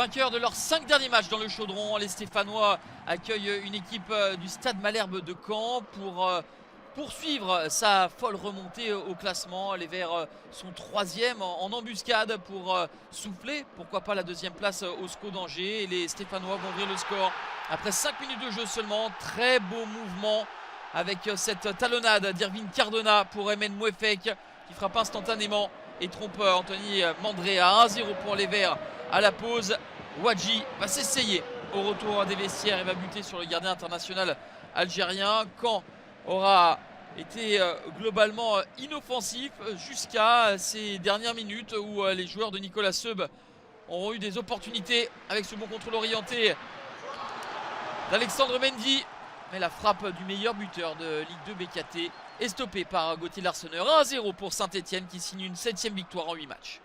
Vainqueurs de leurs 5 derniers matchs dans le chaudron, les Stéphanois accueillent une équipe du Stade Malherbe de Caen pour poursuivre sa folle remontée au classement. Les Verts sont 3e en embuscade pour souffler, pourquoi pas la 2e place au SCO d'Angers. Et les Stéphanois vont ouvrir le score après 5 minutes de jeu seulement. Très beau mouvement avec cette talonnade d'Irvine Cardona pour Emen Mouefek qui frappe instantanément et trompe Anthony Mandré à 1-0 pour les Verts. À la pause, Wadji va s'essayer au retour des vestiaires et va buter sur le gardien international algérien. Caen aura été globalement inoffensif jusqu'à ces dernières minutes où les joueurs de Nicolas Seub auront eu des opportunités avec ce bon contrôle orienté d'Alexandre Mendy. Mais la frappe du meilleur buteur de Ligue 2 BKT est stoppée par Gauthier Larsonneur. 1-0 pour Saint-Etienne qui signe une 7e victoire en 8 matchs.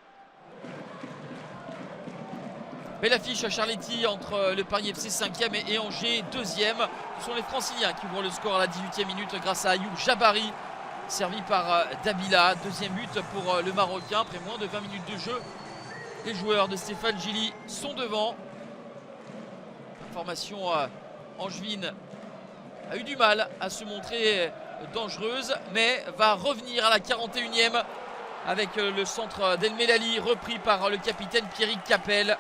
Belle affiche à Charletti entre le Paris FC 5e et Angers 2e. Ce sont les Franciliens qui ouvrent le score à la 18e minute grâce à Ayoub Jabari, servi par Dabila. 2e but pour le Marocain après moins de 20 minutes de jeu. Les joueurs de Stéphane Gilly sont devant. La formation angevine a eu du mal à se montrer dangereuse, mais va revenir à la 41e avec le centre d'El Melali repris par le capitaine Pierrick Capel.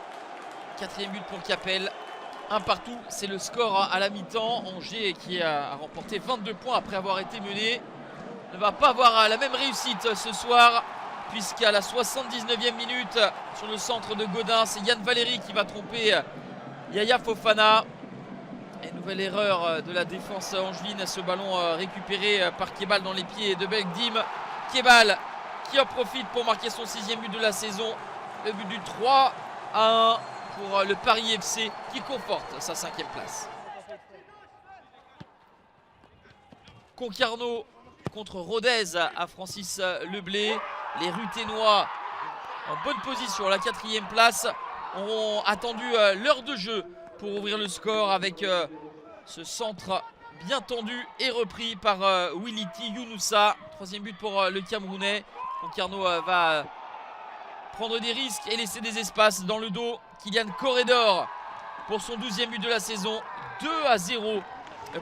4e but pour Capel, un partout, c'est le score à la mi-temps. Angers qui a remporté 22 points après avoir été mené ne va pas avoir la même réussite ce soir, puisqu'à la 79e minute sur le centre de Godin, c'est Yann Valéry qui va tromper Yaya Fofana. Et nouvelle erreur de la défense angevine, ce ballon récupéré par Kebal dans les pieds de Belkdim. Kebal qui en profite pour marquer son 6e but de la saison, le but du 3-1 pour le Paris FC qui conforte sa 5e place. Concarneau contre Rodez à Francis Leblé. Les Ruténois en bonne position à la 4e place auront attendu l'heure de jeu pour ouvrir le score avec ce centre bien tendu et repris par Willity Younoussa. 3e but pour le Camerounais. Concarneau va prendre des risques et laisser des espaces dans le dos. Kylian Corredor pour son 12e but de la saison. 2-0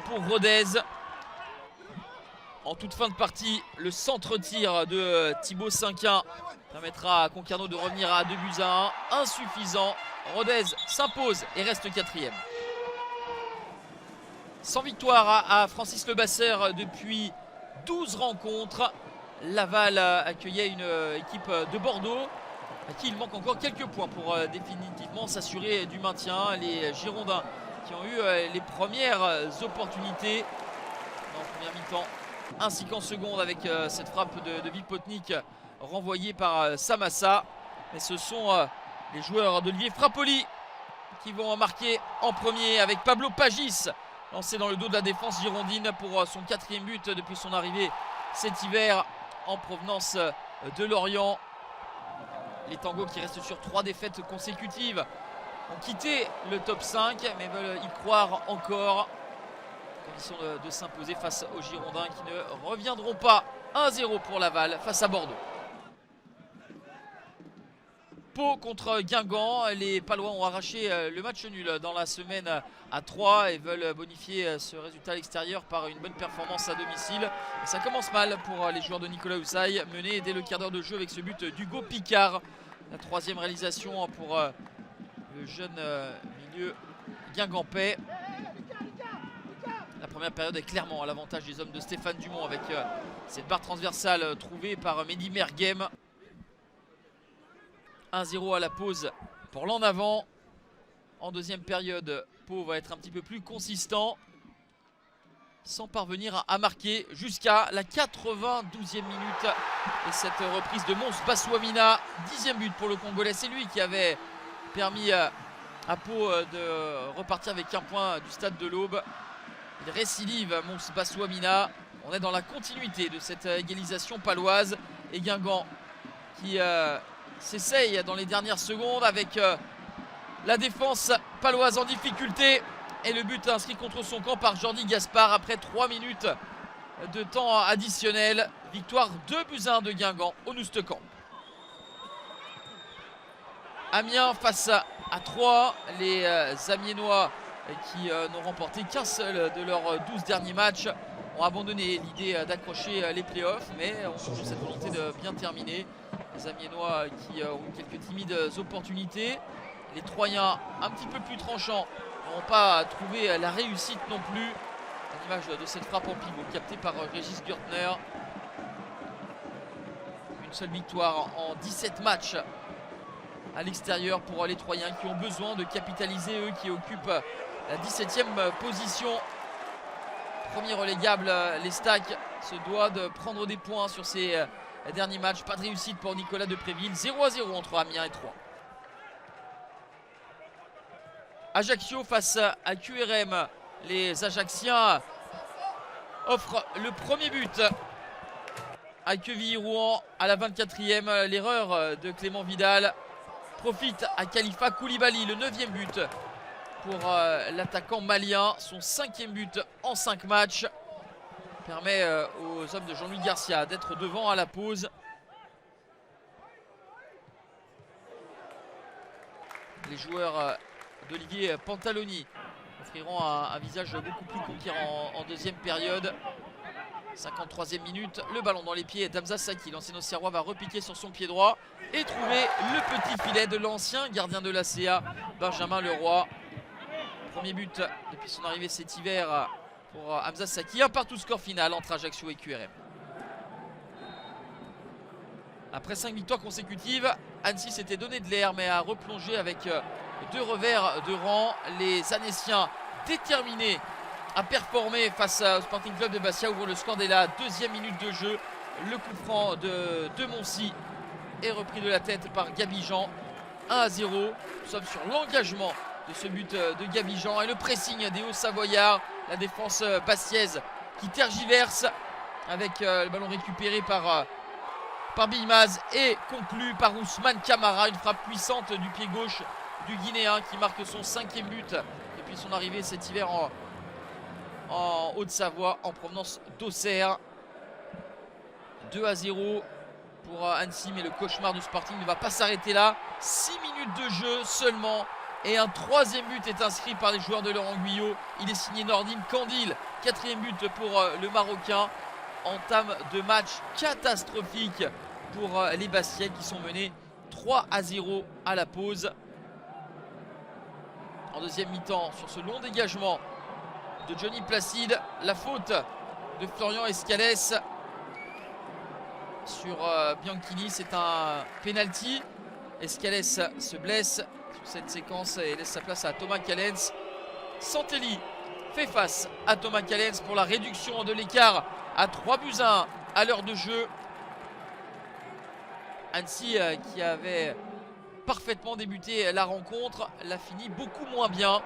pour Rodez. En toute fin de partie, le centre-tir de Thibaut Cinquin permettra à Concarneau de revenir à 2-1. Insuffisant. Rodez s'impose et reste 4e. Sans victoire à Francis Lebasseur depuis 12 rencontres. Laval accueillait une équipe de Bordeaux à qui il manque encore quelques points pour définitivement s'assurer du maintien. Les Girondins qui ont eu les premières opportunités en première mi-temps ainsi qu'en seconde avec cette frappe de Vipotnik renvoyée par Samassa. Mais ce sont les joueurs d'Olivier Frappoli qui vont marquer en premier avec Pablo Pagis lancé dans le dos de la défense girondine pour son 4e but depuis son arrivée cet hiver en provenance de Lorient. Les Tangos qui restent sur 3 défaites consécutives ont quitté le top 5 mais veulent y croire encore. Condition de s'imposer face aux Girondins qui ne reviendront pas. 1-0 pour Laval face à Bordeaux. Pau contre Guingamp. Les Palois ont arraché le match nul dans la semaine à 3 et veulent bonifier ce résultat à l'extérieur par une bonne performance à domicile. Et ça commence mal pour les joueurs de Nicolas Houssaye, menés dès le quart d'heure de jeu avec ce but d'Hugo Picard. La 3e réalisation pour le jeune milieu guingampais. La première période est clairement à l'avantage des hommes de Stéphane Dumont avec cette barre transversale trouvée par Mehdi Merguem. 1-0 à la pause pour l'en avant. En 2e période, Pau va être un petit peu plus consistant sans parvenir à marquer jusqu'à la 92e minute. Et cette reprise de Mons Basouamina, 10e but pour le Congolais. C'est lui qui avait permis à Pau de repartir avec un point du stade de l'Aube. Il récidive Mons Basouamina. On est dans la continuité de cette égalisation paloise. Et Guingamp qui s'essaye dans les dernières secondes avec la défense paloise en difficulté. Et le but inscrit contre son camp par Jordi Gaspard après 3 minutes de temps additionnel. Victoire 2-1 de Guingamp au Noustecamp. Amiens face à 3. Les Amiénois qui n'ont remporté qu'un seul de leurs 12 derniers matchs ont abandonné l'idée d'accrocher les playoffs, mais ont toujours cette volonté de bien terminer. Les Amiénois qui ont eu quelques timides opportunités. Les Troyens un petit peu plus tranchants n'ont pas trouvé la réussite non plus. À l'image de cette frappe en pivot captée par Régis Gürtner. Une seule victoire en 17 matchs à l'extérieur pour les Troyens qui ont besoin de capitaliser, eux qui occupent la 17e position. Premier relégable, les Stacks se doit de prendre des points sur ces derniers matchs. Pas de réussite pour Nicolas Depréville. 0-0 entre Amiens et Troyes. Ajaccio face à QRM. Les Ajacciens offrent le premier but à Quevilly-Rouen à la 24e. L'erreur de Clément Vidal profite à Khalifa Koulibaly, le 9e but pour l'attaquant malien. Son 5e but en 5 matchs permet aux hommes de Jean-Louis Garcia d'être devant à la pause. Les joueurs d'Olivier Pantaloni offriront un visage beaucoup plus conquérant en deuxième période. 53e minute, le ballon dans les pieds d'Hamza Saki. L'ancien Auxerrois va repiquer sur son pied droit et trouver le petit filet de l'ancien gardien de l'ACA, Benjamin Leroy. Premier but depuis son arrivée cet hiver pour Hamza Saki. Un partout, score final entre Ajaccio et QRM. Après 5 victoires consécutives, Annecy s'était donné de l'air mais a replongé avec 2 revers de rang. Les Annéciens déterminés à performer face au Sporting Club de Bastia ouvrent le score dès la 2e minute de jeu. Le coup franc de Moncy est repris de la tête par Gaby Jean. 1-0. Nous sommes sur l'engagement de ce but de Gaby Jean et le pressing des Hauts-Savoyards. La défense bastiaise qui tergiverse avec le ballon récupéré par Bilmaz et conclu par Ousmane Camara. Une frappe puissante du pied gauche du Guinéen qui marque son 5e but depuis son arrivée cet hiver en Haute-Savoie en provenance d'Auxerre. 2-0 pour Annecy, mais le cauchemar du Sporting ne va pas s'arrêter là. 6 minutes de jeu seulement et un 3e but est inscrit par les joueurs de Laurent Guyot. Il est signé Nordine Kandil. 4e but pour le Marocain. Entame de match catastrophique pour les Bastiais qui sont menés 3-0 à la pause. En deuxième mi-temps, sur ce long dégagement de Johnny Placide, la faute de Florian Escalès sur Bianchini, c'est un penalty. Escalès se blesse sur cette séquence et laisse sa place à Thomas Callens. Santelli fait face à Thomas Callens pour la réduction de l'écart à 3-1 à l'heure de jeu. Annecy qui avait parfaitement débuté la rencontre l'a fini beaucoup moins bien.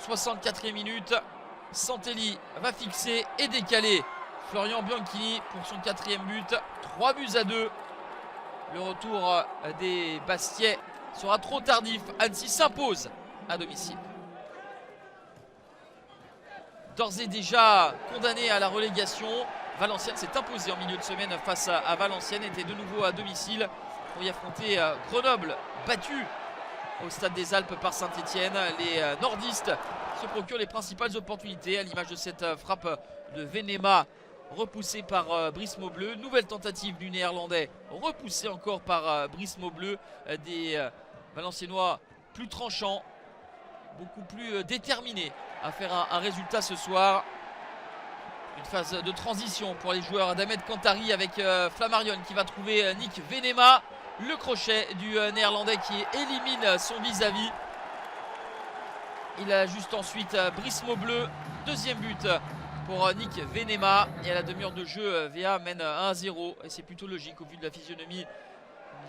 64e minute, Santelli va fixer et décaler Florian Bianchini pour son 4e but. 3-2. Le retour des Bastiais sera trop tardif. Annecy s'impose à domicile. D'ores et déjà condamné à la relégation, Valenciennes s'est imposé en milieu de semaine face à Valenciennes, était de nouveau à domicile pour y affronter Grenoble, battu au Stade des Alpes par Saint-Etienne. Les nordistes se procurent les principales opportunités à l'image de cette frappe de Venema repoussée par Brice Maubleu. Nouvelle tentative du néerlandais repoussée encore par Brice Maubleu. Des Valenciennois plus tranchants, beaucoup plus déterminés à faire un résultat ce soir. Une phase de transition pour les joueurs d'Ahmed Kantari avec Flammarion qui va trouver Nick Venema. Le crochet du néerlandais qui élimine son vis-à-vis. Il ajuste ensuite Brice Maubleu. 2e but pour Nick Venema. Et à la demi-heure de jeu, VA mène 1-0. Et c'est plutôt logique au vu de la physionomie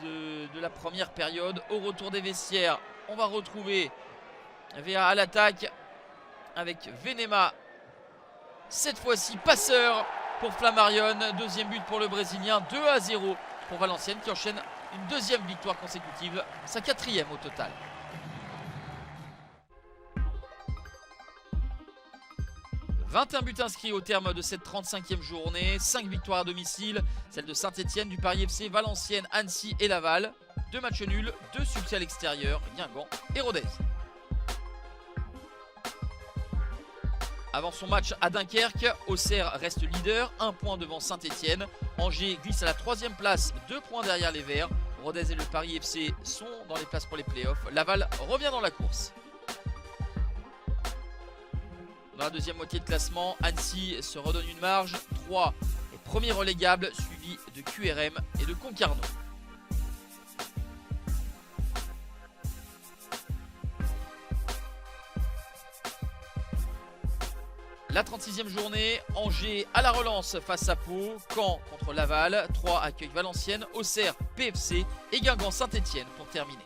de la première période. Au retour des vestiaires, on va retrouver VA à l'attaque avec Venema. Cette fois-ci passeur pour Flammarion. 2e but pour le Brésilien. 2-0 pour Valenciennes qui enchaîne une 2e victoire consécutive. Sa 4e au total. « 21 buts inscrits au terme de cette 35e journée. 5 victoires à domicile. Celle de Saint-Etienne, du Paris FC, Valenciennes, Annecy et Laval. 2 matchs nuls, 2 succès à l'extérieur, Guingamp et Rodez. Avant son match à Dunkerque, Auxerre reste leader, 1 point devant Saint-Etienne. Angers glisse à la 3e place, 2 points derrière les Verts. Rodez et le Paris FC sont dans les places pour les playoffs. Laval revient dans la course. Dans la deuxième moitié de classement, Annecy se redonne une marge. 3 est premier relégable, suivi de QRM et de Concarneau. La 36e journée, Angers à la relance face à Pau, Caen contre Laval, 3 accueille Valenciennes, Auxerre, PFC et Guingamp Saint-Etienne pour terminer.